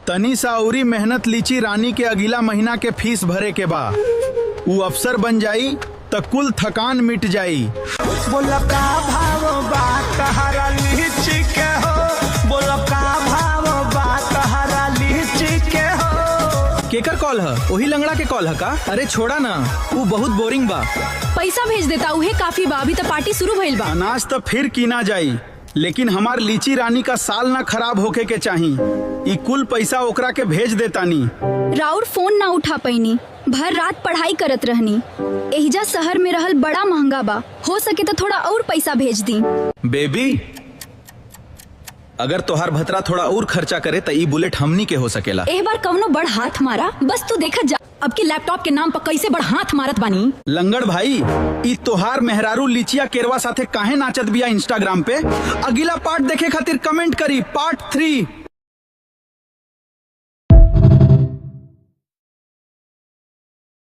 तनी सा अउरी मेहनत लीची रानी के अगला महीना के फीस भरे के बा। ऊ अफसर बन जाई त कुल थकान मिट जाई। बोला का भाव बा कहरा लीची के हो, बोला का भाव बा कहरा लीची के हो। केकर कॉल है? वही लंगड़ा के कॉल है का? अरे छोड़ा ना, वो बहुत बोरिंग बा। पैसा भेज देता उहे काफी बा, अभी तो पार्टी शुरू भइल बा। अनाज तो फिर कीना जाई, लेकिन हमार लीची रानी का साल ना खराब होके के चाही। ई कुल पैसा ओकरा के भेज देतानी। राउर फोन ना उठा पैनी, भर रात पढ़ाई करत रहनी। एहिजा शहर में रहल बड़ा महंगा बा, हो सके तो थोड़ा और पैसा भेज दी। बेबी, अगर तोहार भतरा थोड़ा और खर्चा करे तो ई बुलेट हमनी के हो सकेला। एक बार कवनो बड़ हाथ मारा, बस तू देखा जा अब के लैपटॉप के नाम पर कैसे बड़ हाथ मारत बानी। लंगड़ भाई, ई तोहार मेहरारू लीचिया केरवा साथे काहे नाचत बिया इंस्टाग्राम पे? अगला पार्ट देखे खातिर कमेंट करी पार्ट 3।